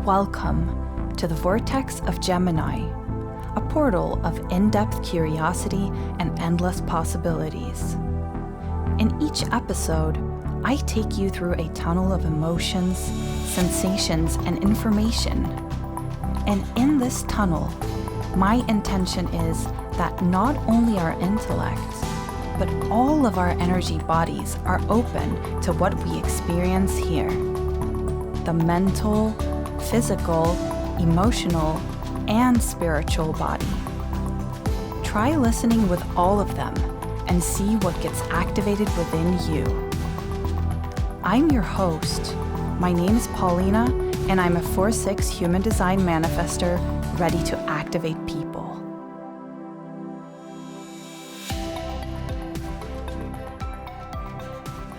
Welcome to the Vortex of Gemini, a portal of in-depth curiosity and endless possibilities. In each episode, I take you through a tunnel of emotions, sensations, and information. And in this tunnel, my intention is that not only our intellect, but all of our energy bodies are open to what we experience here. The mental, physical, emotional, and spiritual body. Try listening with all of them and see what gets activated within you. I'm your host. My name is Paulina, and I'm a 4/6 human design manifester ready to activate people.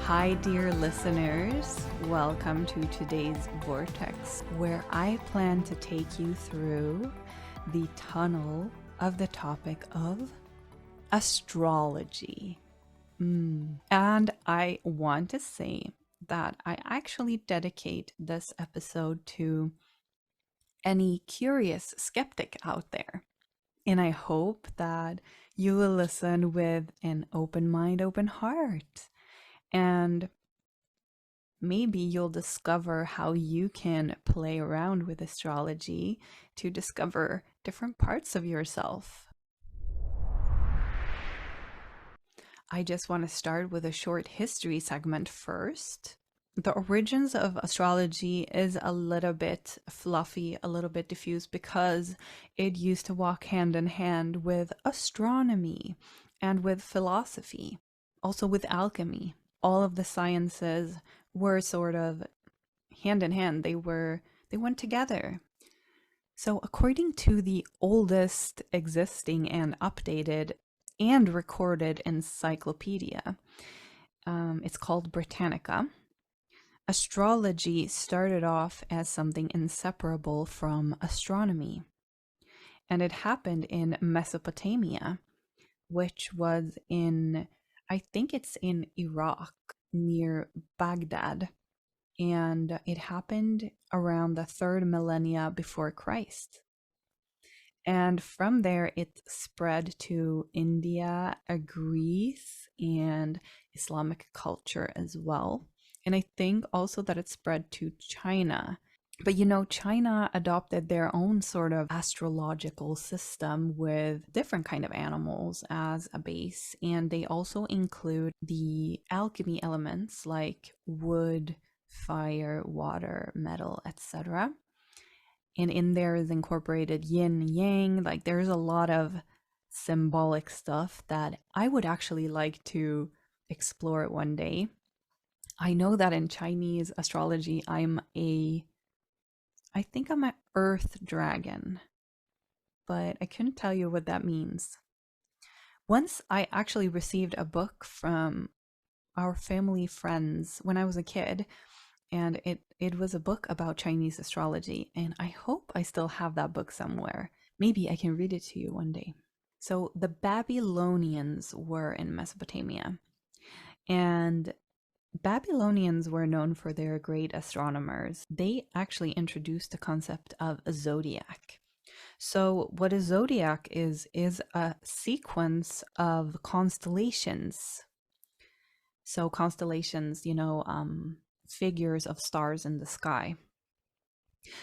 Hi, dear listeners. Welcome to today's Vortex, where I plan to take you through the tunnel of the topic of astrology. And I want to say that I actually dedicate this episode to any curious skeptic out there. And I hope that you will listen with an open mind, open heart. And maybe you'll discover how you can play around with astrology to discover different parts of yourself. I just want to start with a short history segment first. The origins of astrology is a little bit fluffy, a little bit diffuse, because it used to walk hand in hand with astronomy and with philosophy, also with alchemy. All of the sciences were sort of hand in hand. They went together. So according to the oldest existing and updated and recorded encyclopedia, it's called Britannica, astrology started off as something inseparable from astronomy. And it happened in Mesopotamia, which was I think it's in Iraq, near Baghdad. And it happened around the 3rd millennia before Christ. And from there, it spread to India, Greece, and Islamic culture as well. And I think also that it spread to China. But China adopted their own sort of astrological system with different kind of animals as a base. And they also include the alchemy elements like wood, fire, water, metal, etc. And in there is incorporated yin, yang. Like there's a lot of symbolic stuff that I would actually like to explore one day. I know that in Chinese astrology, I think I'm an earth dragon, but I couldn't tell you what that means. Once I actually received a book from our family friends when I was a kid, and it was a book about Chinese astrology, and I hope I still have that book somewhere. Maybe I can read it to you one day. So the Babylonians were in Mesopotamia, and Babylonians were known for their great astronomers. They actually introduced the concept of a zodiac. So what a zodiac is a sequence of constellations. So constellations, figures of stars in the sky,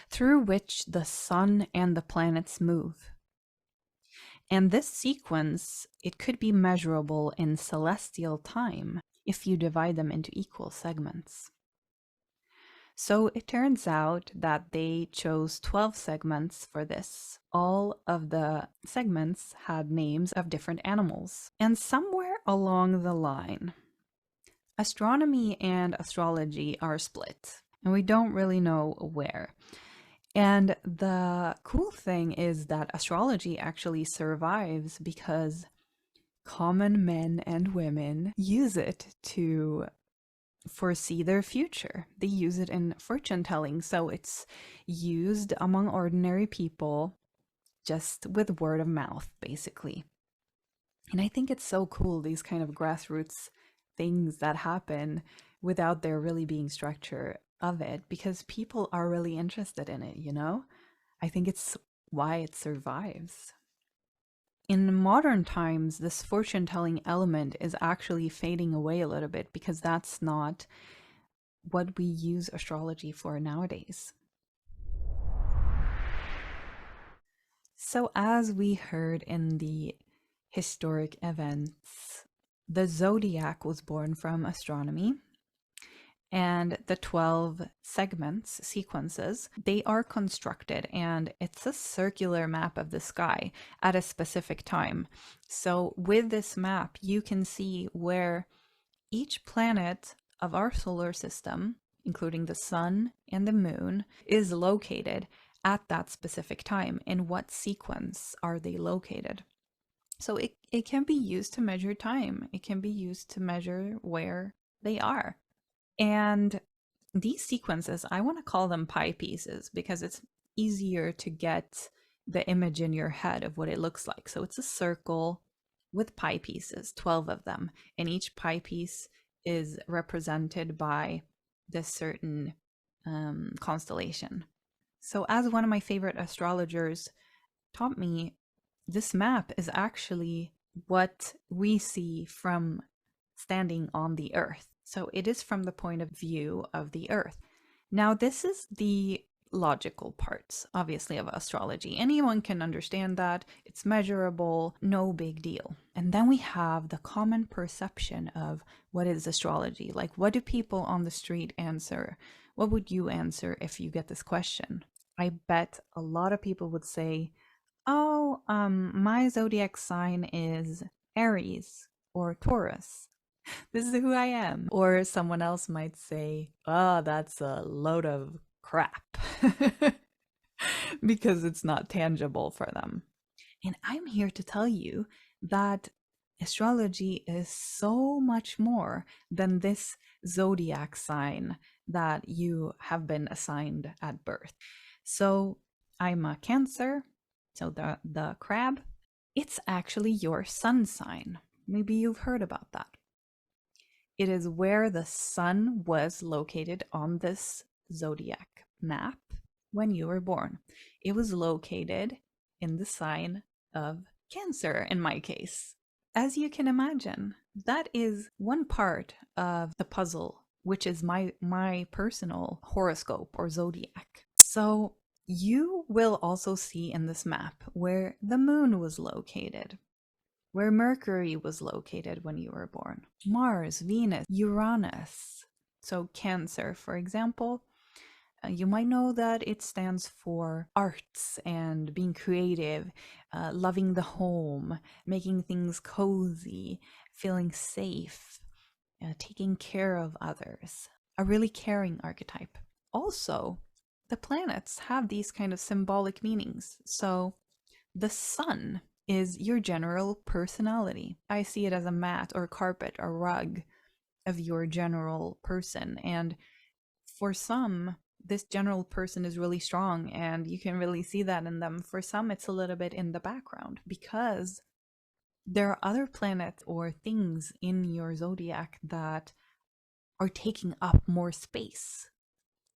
through which the sun and the planets move. And this sequence, it could be measurable in celestial time if you divide them into equal segments. So it turns out that they chose 12 segments for this. All of the segments had names of different animals. And somewhere along the line, astronomy and astrology are split, and we don't really know where. And the cool thing is that astrology actually survives because common men and women use it to foresee their future. They use it in fortune telling, so it's used among ordinary people just with word of mouth, basically. And I think it's so cool, these kind of grassroots things that happen without there really being structure. of it because people are really interested in it, you know? I think it's why it survives. In modern times, this fortune telling element is actually fading away a little bit because that's not what we use astrology for nowadays. So, as we heard in the historic events, the zodiac was born from astronomy, and the 12 segments, sequences, they are constructed, and it's a circular map of the sky at a specific time. So, with this map, you can see where each planet of our solar system, including the sun and the moon, is located at that specific time. In what sequence are they located? So it can be used to measure time. It can be used to measure where they are. And these sequences, I want to call them pie pieces because it's easier to get the image in your head of what it looks like. So it's a circle with pie pieces, 12 of them, and each pie piece is represented by this certain constellation. So, as one of my favorite astrologers taught me, this map is actually what we see from standing on the earth. So it is from the point of view of the earth. Now, this is the logical parts, obviously, of astrology. Anyone can understand that. It's measurable, no big deal. And then we have the common perception of what is astrology. Like, what do people on the street answer? What would you answer if you get this question? I bet a lot of people would say, oh, my zodiac sign is Aries or Taurus. This is who I am. Or someone else might say, oh, that's a load of crap because it's not tangible for them. And I'm here to tell you that astrology is so much more than this zodiac sign that you have been assigned at birth. So I'm a Cancer, so the crab, it's actually your sun sign. Maybe you've heard about that. It is where the sun was located on this zodiac map when you were born. It was located in the sign of Cancer in my case. As you can imagine, that is one part of the puzzle, which is my personal horoscope or zodiac. So you will also see in this map where the moon was located, where Mercury was located when you were born, Mars, Venus, Uranus. So Cancer, for example, you might know that it stands for arts and being creative, loving the home, making things cozy, feeling safe, taking care of others, a really caring archetype. Also, the planets have these kind of symbolic meanings. So the sun is your general personality. I see it as a mat or carpet or rug of your general person. And for some, this general person is really strong and you can really see that in them. For some, it's a little bit in the background because there are other planets or things in your zodiac that are taking up more space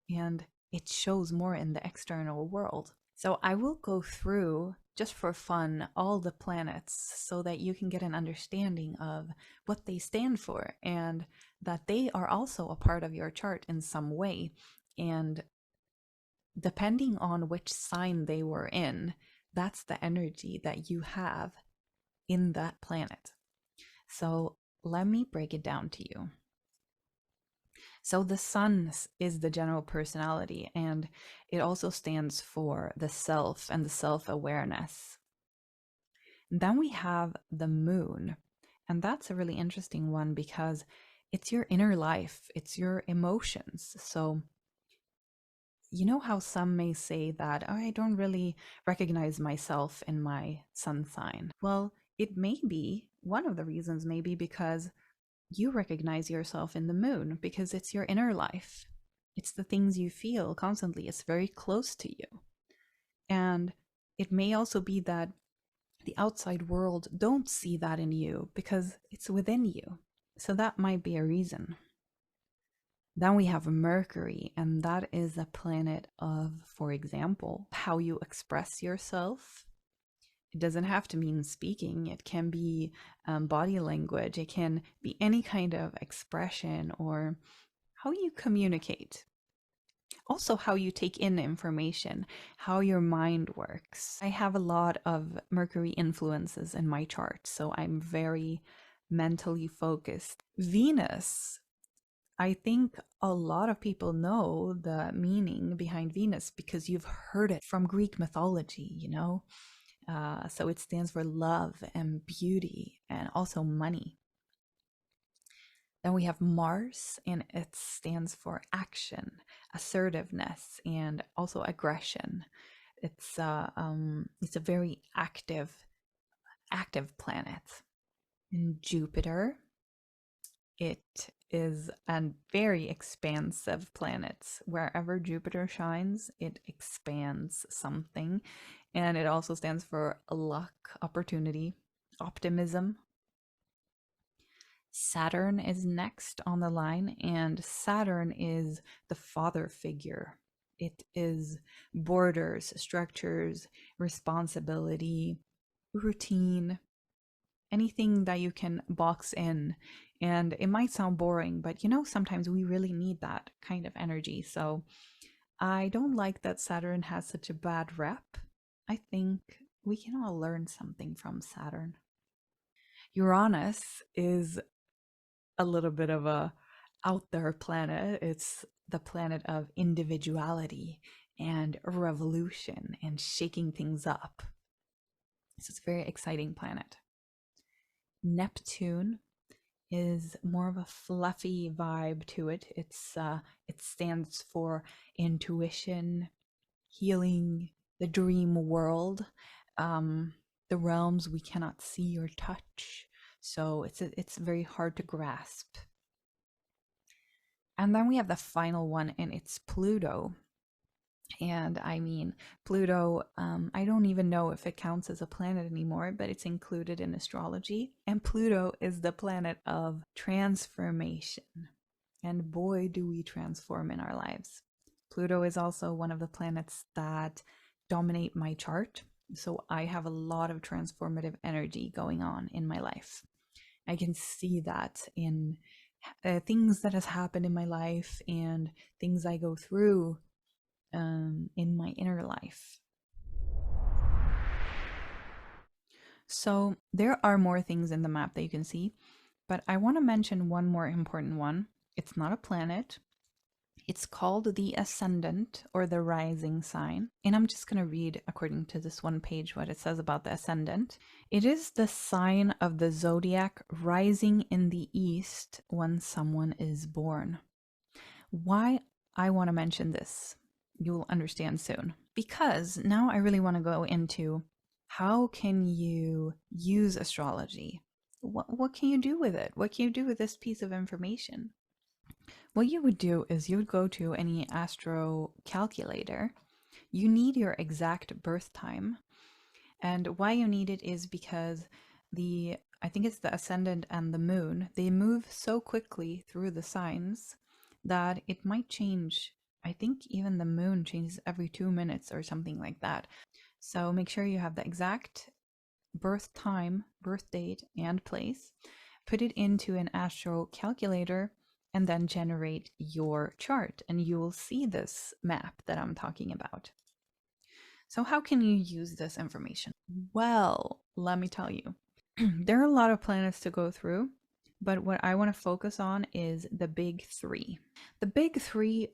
and it shows more in the external world. So I will go through, just for fun, all the planets so that you can get an understanding of what they stand for and that they are also a part of your chart in some way. And depending on which sign they were in, that's the energy that you have in that planet. So let me break it down to you. So the sun is the general personality, and it also stands for the self and the self-awareness. Then we have the moon, and that's a really interesting one because it's your inner life, it's your emotions. So you know how some may say that, oh, I don't really recognize myself in my sun sign. Well, it may be, one of the reasons may be because you recognize yourself in the moon because it's your inner life. It's the things you feel constantly. It's very close to you. And it may also be that the outside world don't see that in you because it's within you. So that might be a reason. Then we have Mercury, and that is a planet of, for example, how you express yourself. It doesn't have to mean speaking, it can be body language, it can be any kind of expression or how you communicate. Also, how you take in information, how your mind works. I have a lot of Mercury influences in my chart, so I'm very mentally focused. Venus, I think a lot of people know the meaning behind Venus because you've heard it from Greek mythology, you know? So it stands for love and beauty and also money. Then we have Mars, and it stands for action, assertiveness, and also aggression. It's a very active planet. And Jupiter, it is a very expansive planet. Wherever Jupiter shines, it expands something. And it also stands for luck, opportunity, optimism. Saturn is next on the line, and Saturn is the father figure. It is borders, structures, responsibility, routine, anything that you can box in. And it might sound boring, but you know, sometimes we really need that kind of energy. So I don't like that Saturn has such a bad rep. I think we can all learn something from Saturn. Uranus is a little bit of a out there planet. It's the planet of individuality and revolution and shaking things up. So it's a very exciting planet. Neptune is more of a fluffy vibe to it. It stands for intuition, healing, the dream world, the realms we cannot see or touch. So it's very hard to grasp. And then we have the final one, and it's Pluto. And I mean, Pluto, I don't even know if it counts as a planet anymore, but it's included in astrology. And Pluto is the planet of transformation. And boy, do we transform in our lives. Pluto is also one of the planets that dominate my chart. So I have a lot of transformative energy going on in my life. I can see that in things that has happened in my life and things I go through in my inner life. So there are more things in the map that you can see, but I want to mention one more important one. It's not a planet. It's called the ascendant or the rising sign. And I'm just going to read, according to this one page, what it says about the ascendant. It is the sign of the zodiac rising in the east when someone is born. Why I want to mention this, you'll understand soon. Because now I really want to go into how can you use astrology? What can you do with it? What can you do with this piece of information? What you would do is you would go to any astro calculator. You need your exact birth time. And why you need it is because I think it's the ascendant and the moon, they move so quickly through the signs that it might change. I think even the moon changes every 2 minutes or something like that. So make sure you have the exact birth time, birth date, and place. Put it into an astro calculator and then generate your chart, and you will see this map that I'm talking about. So how can you use this information? Well, let me tell you. There are a lot of planets to go through, but what I want to focus on is the big three. The big three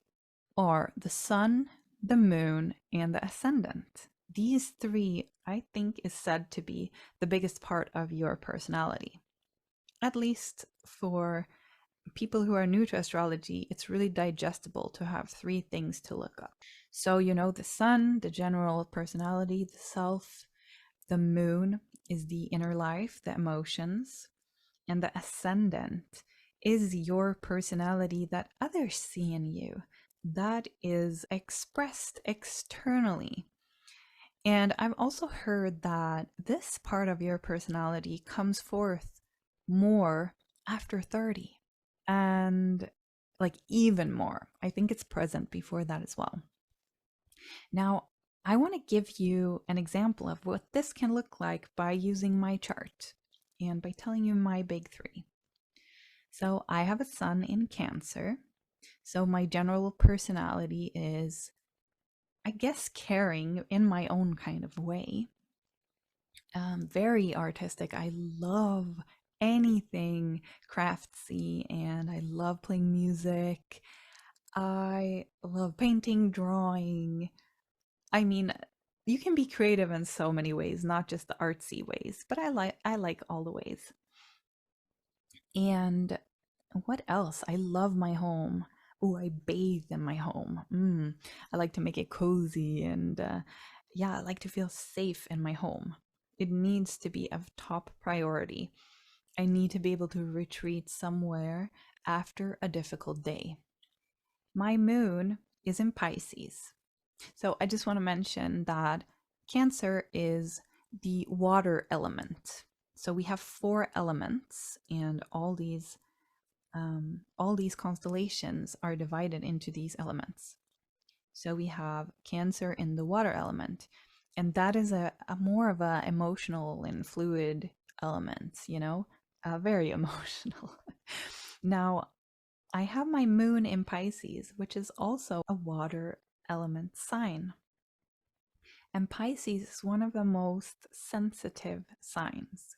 are the sun, the moon, and the ascendant. These three, I think, is said to be the biggest part of your personality. At least for people who are new to astrology, it's really digestible to have three things to look up. So, you know, the sun, the general personality, the self, the moon is the inner life, the emotions, and the ascendant is your personality that others see in you, that is expressed externally. And I've also heard that this part of your personality comes forth more after 30. And like even more. I think it's present before that as well. Now, I want to give you an example of what this can look like by using my chart and by telling you my big three. So, I have a sun in Cancer. So, my general personality is, I guess, caring in my own kind of way. Very artistic. I love anything craftsy and I love playing music. I love painting, drawing. I mean, you can be creative in so many ways, not just the artsy ways, but I like all the ways. And what else? I love my home. Oh, I bathe in my home. I like to make it cozy and yeah, I like to feel safe in my home. It needs to be of top priority. I need to be able to retreat somewhere after a difficult day. My moon is in Pisces. So I just want to mention that Cancer is the water element. So we have four elements, and all these constellations are divided into these elements. So we have Cancer in the water element, and that is a more of a emotional and fluid element, very emotional. Now, I have my moon in Pisces, which is also a water element sign. And Pisces is one of the most sensitive signs,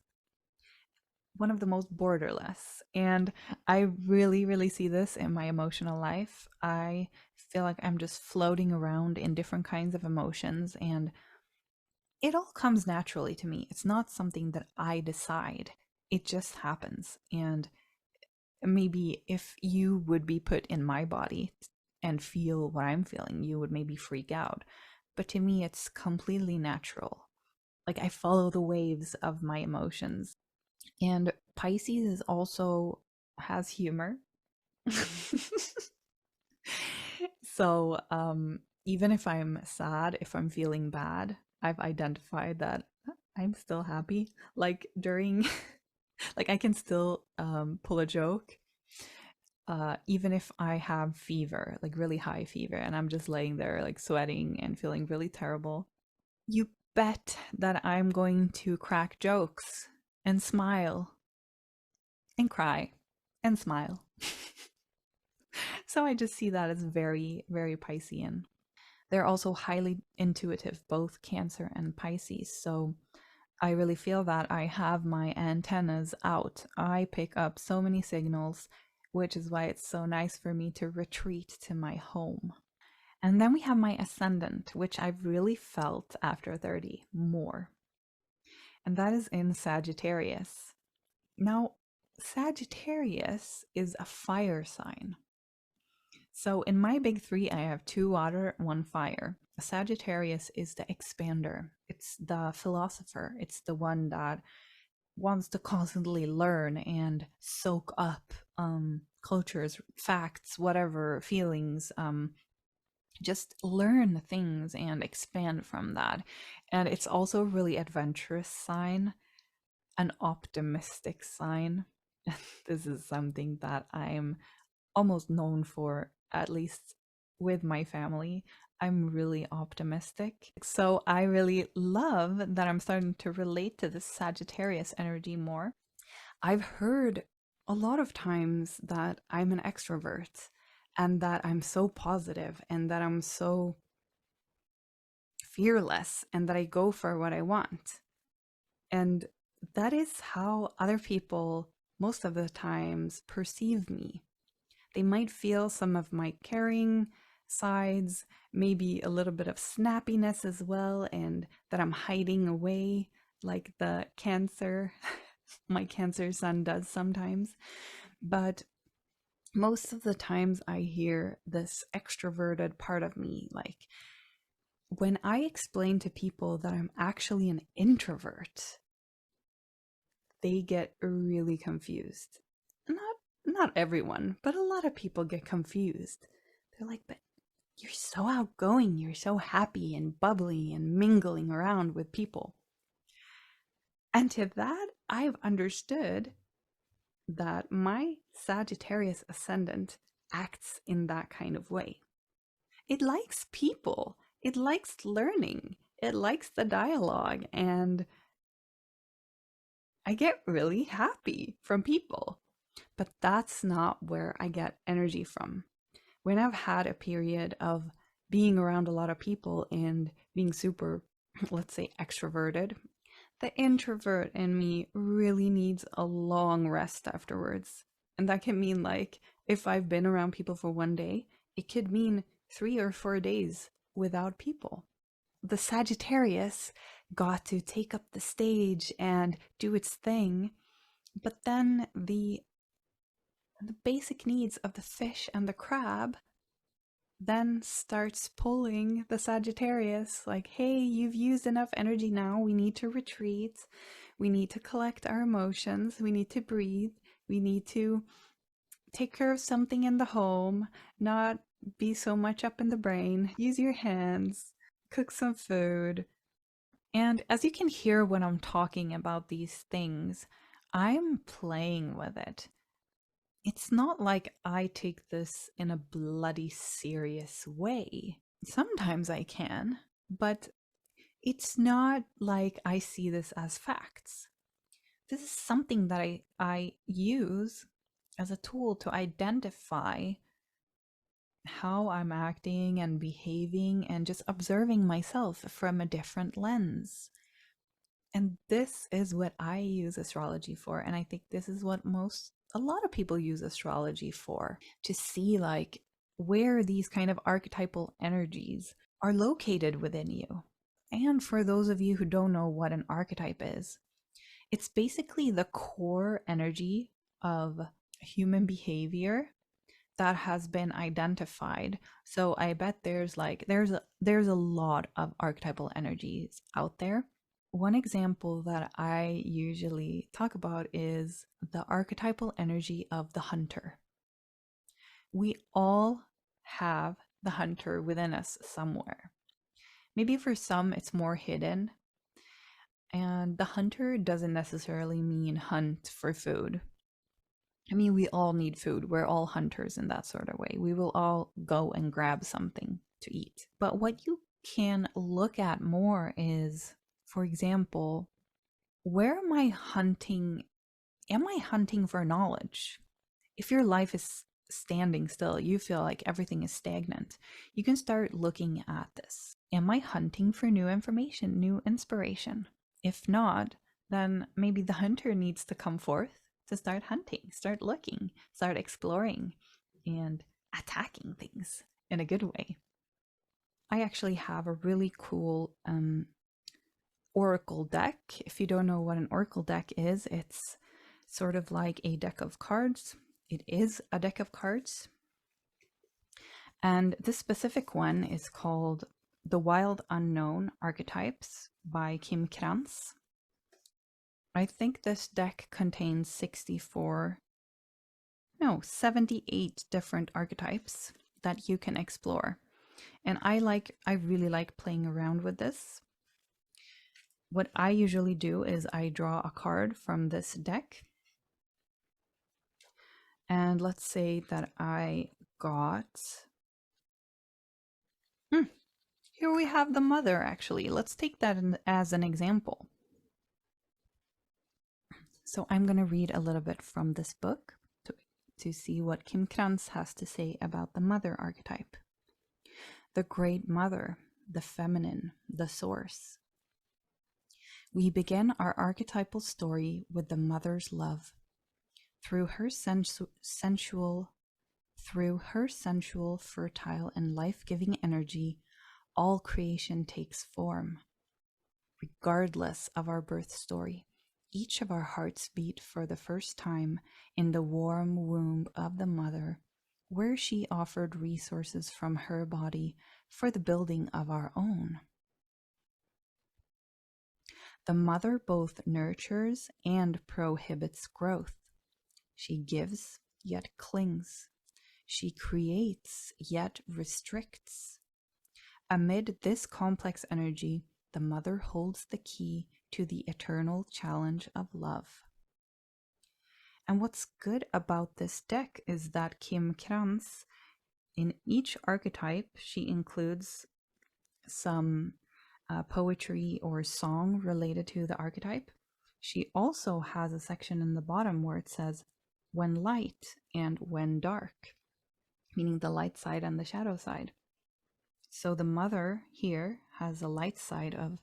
one of the most borderless. And I really, really see this in my emotional life. I feel like I'm just floating around in different kinds of emotions, and it all comes naturally to me. It's not something that I decide, it just happens. And maybe if you would be put in my body and feel what I'm feeling, you would maybe freak out. But to me, it's completely natural. Like I follow the waves of my emotions. And Pisces is also has humor. So, even if I'm sad, if I'm feeling bad, I've identified that I'm still happy. Like during, like I can still pull a joke, even if I have fever, like really high fever, and I'm just laying there, like sweating and feeling really terrible. You bet that I'm going to crack jokes and smile and cry and smile. So I just see that as very, very Piscean. They're also highly intuitive, both Cancer and Pisces. So I really feel that I have my antennas out. I pick up so many signals, which is why it's so nice for me to retreat to my home. And then we have my ascendant, which I've really felt after 30 more. And that is in Sagittarius. Now, Sagittarius is a fire sign. So in my big three, I have two water, one fire. Sagittarius is the expander, it's the philosopher, it's the one that wants to constantly learn and soak up cultures, facts, whatever, feelings, just learn things and expand from that. And it's also a really adventurous sign, an optimistic sign. This is something that I'm almost known for, at least with my family. I'm really optimistic. So I really love that I'm starting to relate to this Sagittarius energy more. I've heard a lot of times that I'm an extrovert and that I'm so positive and that I'm so fearless and that I go for what I want. And that is how other people most of the times perceive me. They might feel some of my caring sides, maybe a little bit of snappiness as well, and that I'm hiding away like the Cancer, my Cancer sun does sometimes. But most of the times I hear this extroverted part of me. Like when I explain to people that I'm actually an introvert, they get really confused. Not everyone, but a lot of people get confused. They're like, but you're so outgoing, you're so happy and bubbly and mingling around with people. And to that, I've understood that my Sagittarius ascendant acts in that kind of way. It likes people, it likes learning, it likes the dialogue, and I get really happy from people. But that's not where I get energy from. When I've had a period of being around a lot of people and being super, let's say, extroverted, the introvert in me really needs a long rest afterwards. And that can mean, like, if I've been around people for one day, it could mean 3 or 4 days without people. The Sagittarius got to take up the stage and do its thing, but then the basic needs of the fish and the crab then starts pulling the Sagittarius, like, hey, you've used enough energy now. We need to retreat. We need to collect our emotions. We need to breathe. We need to take care of something in the home, not be so much up in the brain. Use your hands, cook some food. And as you can hear when I'm talking about these things, I'm playing with it. It's not like I take this in a bloody serious way. Sometimes I can, but it's not like I see this as facts. This is something that I use as a tool to identify how I'm acting and behaving and just observing myself from a different lens. And this is what I use astrology for. And I think this is what a lot of people use astrology for, to see like where these kind of archetypal energies are located within you. And for those of you who don't know what an archetype is, it's basically the core energy of human behavior that has been identified. So I bet there's a lot of archetypal energies out there. One example that I usually talk about is the archetypal energy of the hunter. We all have the hunter within us somewhere. Maybe for some it's more hidden. And the hunter doesn't necessarily mean hunt for food. I mean, we all need food. We're all hunters in that sort of way. We will all go and grab something to eat. But what you can look at more is, for example, where am I hunting? Am I hunting for knowledge? If your life is standing still, you feel like everything is stagnant, you can start looking at this. Am I hunting for new information, new inspiration? If not, then maybe the hunter needs to come forth to start hunting, start looking, start exploring, and attacking things in a good way. I actually have a really cool oracle deck. If you don't know what an oracle deck is, it's sort of like a deck of cards. It is a deck of cards. And this specific one is called The Wild Unknown Archetypes by Kim Krantz. I think this deck contains 78 different archetypes that you can explore. And I really like playing around with this. What I usually do is I draw a card from this deck. And let's say that I got... Here we have the mother, actually. Let's take that as an example. So I'm going to read a little bit from this book to see what Kim Krantz has to say about the mother archetype. The great mother, the feminine, the source. We begin our archetypal story with the mother's love. Through her sensual, fertile, and life-giving energy, all creation takes form. Regardless of our birth story, each of our hearts beat for the first time in the warm womb of the mother, where she offered resources from her body for the building of our own. The mother both nurtures and prohibits growth. She gives, yet clings. She creates, yet restricts. Amid this complex energy, the mother holds the key to the eternal challenge of love. And what's good about this deck is that Kim Krantz, in each archetype, she includes some poetry or song related to the archetype. She also has a section in the bottom where it says when light and when dark, meaning the light side and the shadow side. So the mother here has a light side of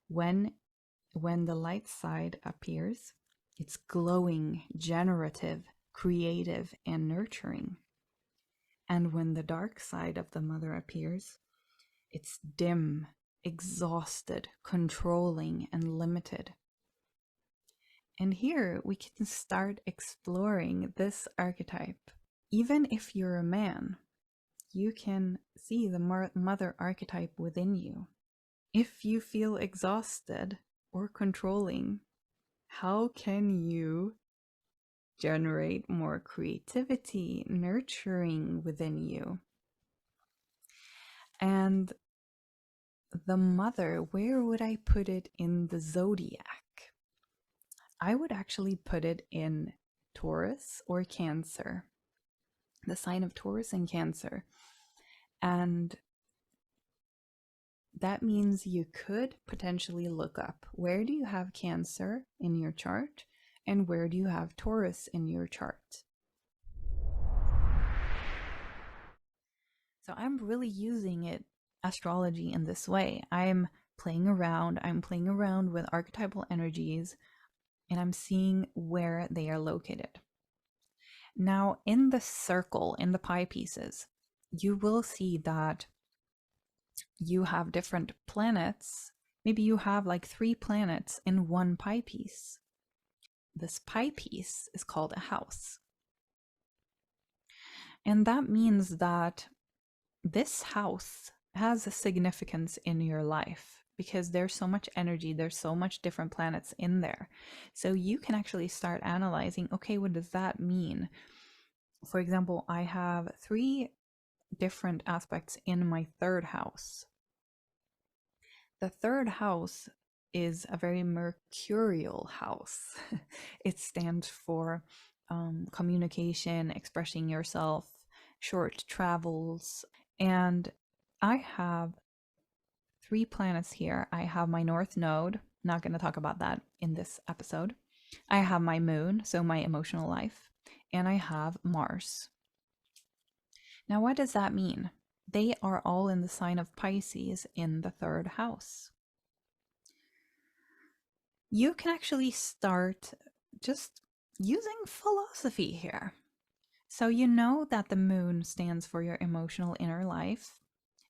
when the light side appears, it's glowing, generative, creative, and nurturing. And when the dark side of the mother appears, it's dim, exhausted, controlling, and limited. And here we can start exploring this archetype. Even if you're a man, you can see the mother archetype within you. If you feel exhausted or controlling, how can you generate more creativity, nurturing within you? And the mother, where would I put it in the zodiac? I would actually put it in Taurus or Cancer, the sign of Taurus and Cancer. And that means you could potentially look up, where do you have Cancer in your chart and where do you have Taurus in your chart? So I'm really using astrology in this way. I'm playing around with archetypal energies, and I'm seeing where they are located. Now, in the circle, in the pie pieces, you will see that you have different planets. Maybe you have like 3 planets in one pie piece. This pie piece is called a house. And that means that this house has a significance in your life because there's so much energy, there's so much different planets in there. So you can actually start analyzing, okay, what does that mean? For example, I have 3 different aspects in my 3rd house. The 3rd house is a very mercurial house. It stands for communication, expressing yourself, short travels. And I have 3 planets here. I have my North Node, not going to talk about that in this episode. I have my moon, so my emotional life, and I have Mars. Now, what does that mean? They are all in the sign of Pisces in the 3rd house. You can actually start just using philosophy here. So you know that the moon stands for your emotional inner life,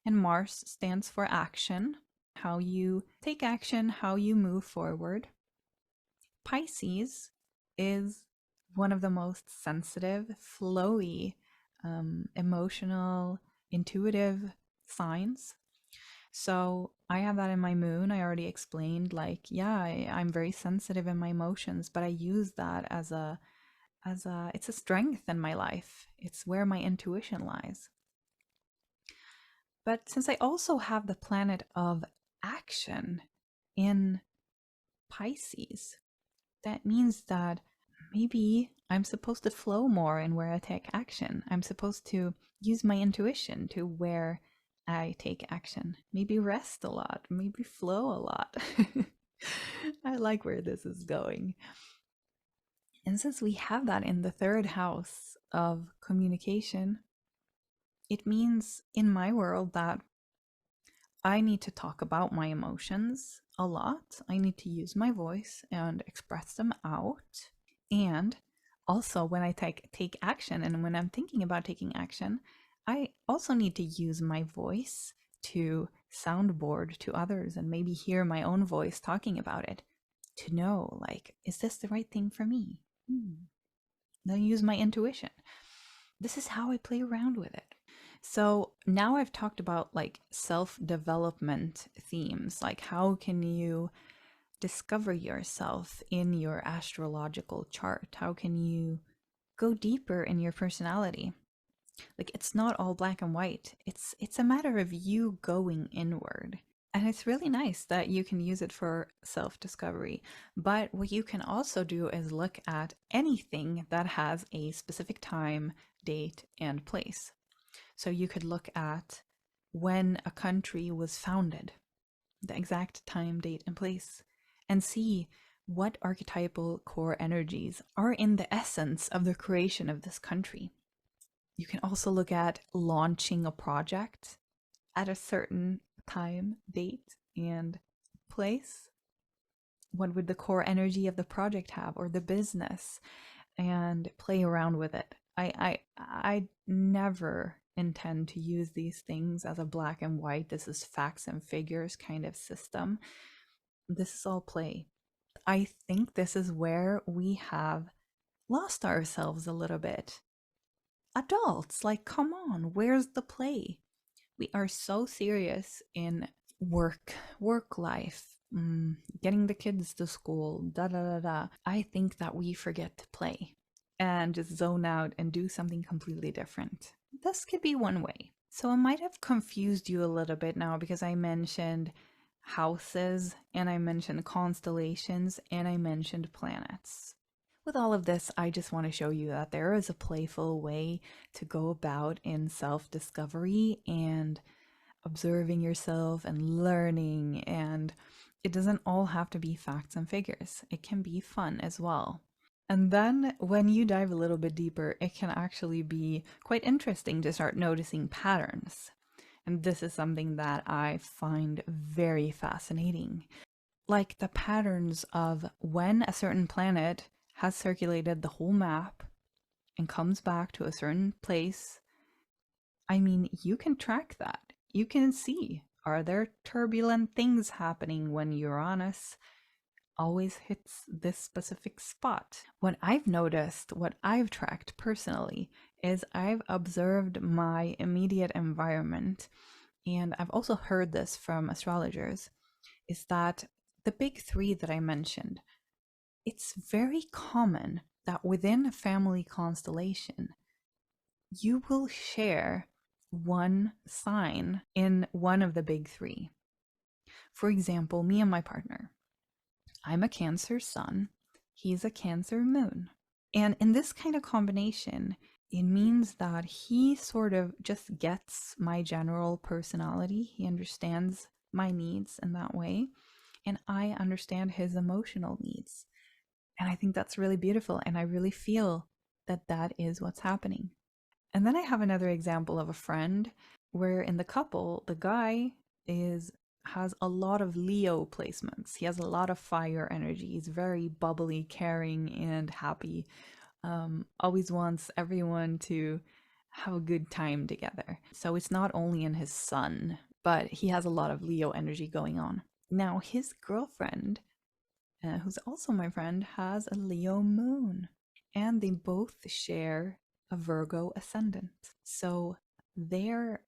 and Mars stands for action, how you take action, how you move forward. Pisces is one of the most sensitive, flowy, emotional, intuitive signs. So I have that in my moon. I already explained, like, yeah, I'm very sensitive in my emotions, but I use that as it's a strength in my life. It's where my intuition lies. But since I also have the planet of action in Pisces, that means that maybe I'm supposed to flow more in where I take action. I'm supposed to use my intuition to where I take action. Maybe rest a lot, maybe flow a lot. I like where this is going. And since we have that in the 3rd house of communication, it means in my world that I need to talk about my emotions a lot. I need to use my voice and express them out. And also, when I take action and when I'm thinking about taking action, I also need to use my voice to soundboard to others and maybe hear my own voice talking about it to know, like, is this the right thing for me? Then use my intuition. This is how I play around with it. So now I've talked about like self-development themes, like how can you discover yourself in your astrological chart? How can you go deeper in your personality? Like it's not all black and white. It's a matter of you going inward. And it's really nice that you can use it for self discovery. But what you can also do is look at anything that has a specific time, date, and place. So you could look at when a country was founded, the exact time, date, and place, and see what archetypal core energies are in the essence of the creation of this country. You can also look at launching a project at a certain time, date, and place. What would the core energy of the project have, or the business, and play around with it. I never intend to use these things as a black and white, this is facts and figures kind of system. This is all play. I think this is where we have lost ourselves a little bit. Adults, like, come on, where's the play? We are so serious in work life, getting the kids to school, da da da da. I think that we forget to play and just zone out and do something completely different. This could be one way. So I might have confused you a little bit now because I mentioned houses and I mentioned constellations and I mentioned planets. With all of this, I just want to show you that there is a playful way to go about in self discovery and observing yourself and learning. And it doesn't all have to be facts and figures, it can be fun as well. And then when you dive a little bit deeper, it can actually be quite interesting to start noticing patterns. And this is something that I find very fascinating. Like the patterns of when a certain planet has circulated the whole map and comes back to a certain place. I mean, you can track that. You can see, are there turbulent things happening when Uranus always hits this specific spot? What I've noticed, what I've tracked personally, is I've observed my immediate environment, and I've also heard this from astrologers, is that the big three that I mentioned, it's very common that within a family constellation, you will share one sign in one of the big three. For example, me and my partner. I'm a Cancer sun, he's a Cancer moon. And in this kind of combination, it means that he sort of just gets my general personality. He understands my needs in that way, and I understand his emotional needs. And I think that's really beautiful. And I really feel that that is what's happening. And then I have another example of a friend where in the couple, the guy is has a lot of Leo placements. He has a lot of fire energy. He's very bubbly, caring, and happy. Always wants everyone to have a good time together. So it's not only in his sun, but he has a lot of Leo energy going on. Now, his girlfriend, who's also my friend, has a Leo moon, and they both share a Virgo ascendant. So their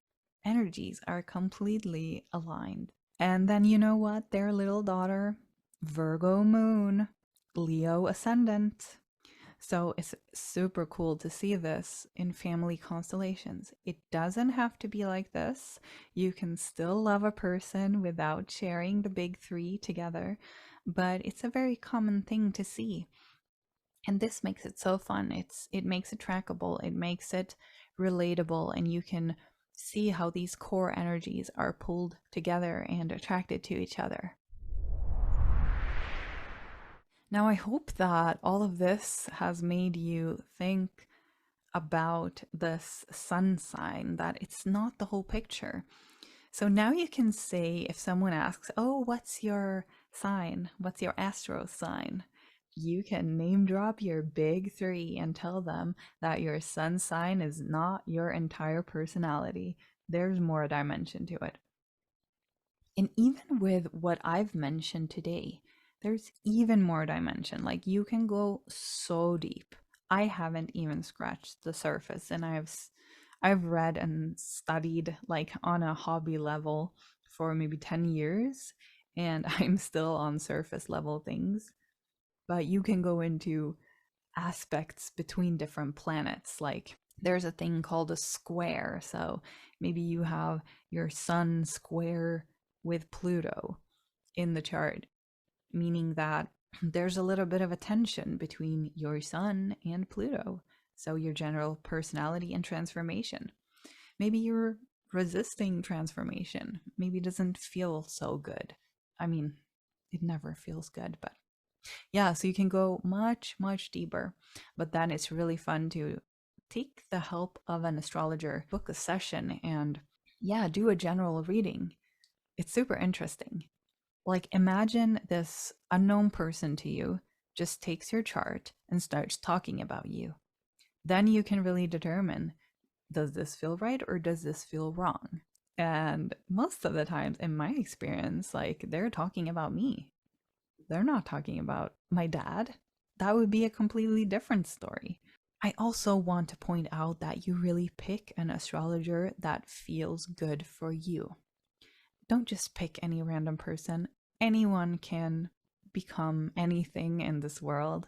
energies are completely aligned. And then you know what? Their little daughter, Virgo moon, Leo ascendant. So it's super cool to see this in family constellations. It doesn't have to be like this. You can still love a person without sharing the big three together, but it's a very common thing to see. And this makes it so fun. It makes it trackable, it makes it relatable, and you can see how these core energies are pulled together and attracted to each other. Now, I hope that all of this has made you think about this sun sign, that it's not the whole picture. So now you can say, if someone asks, oh, what's your sign? What's your astro sign? You can name drop your big three and tell them that your sun sign is not your entire personality. There's more dimension to it. And even with what I've mentioned today, there's even more dimension. Like you can go so deep. I haven't even scratched the surface, and I've read and studied like on a hobby level for maybe 10 years, and I'm still on surface level things. But you can go into aspects between different planets. Like there's a thing called a square. So maybe you have your sun square with Pluto in the chart, meaning that there's a little bit of a tension between your sun and Pluto. So, your general personality and transformation. Maybe you're resisting transformation. Maybe it doesn't feel so good. I mean, it never feels good, but yeah, so you can go much, much deeper. But then it's really fun to take the help of an astrologer, book a session, and yeah, do a general reading. It's super interesting. Like, imagine this unknown person to you just takes your chart and starts talking about you. Then you can really determine, does this feel right or does this feel wrong? And most of the times, in my experience, like, they're talking about me. They're not talking about my dad. That would be a completely different story. I also want to point out that you really pick an astrologer that feels good for you. Don't just pick any random person. Anyone can become anything in this world.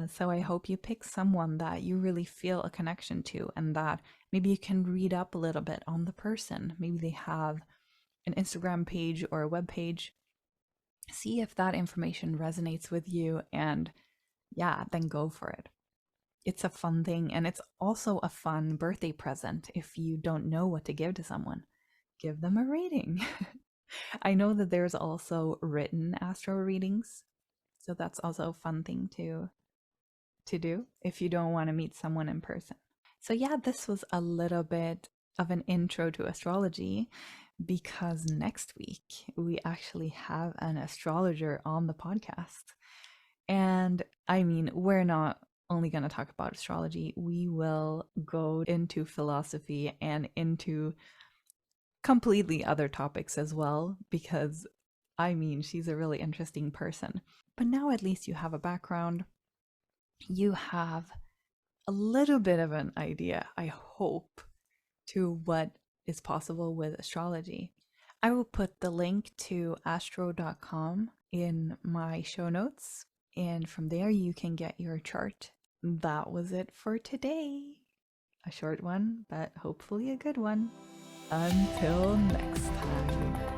So I hope you pick someone that you really feel a connection to, and that maybe you can read up a little bit on the person. Maybe they have an Instagram page or a web page. See if that information resonates with you, and yeah, then go for it. It's a fun thing, and it's also a fun birthday present if you don't know what to give to someone. Give them a reading. I know that there's also written astro readings, so that's also a fun thing to do if you don't want to meet someone in person. So yeah, this was a little bit of an intro to astrology, because next week we actually have an astrologer on the podcast. And I mean, we're not only going to talk about astrology, we will go into philosophy and into completely other topics as well, because I mean, she's a really interesting person. But now at least you have a background. You have a little bit of an idea, I hope, to what is possible with astrology. I will put the link to astro.com in my show notes, and from there you can get your chart. That was it for today. A short one, but hopefully a good one. Until next time.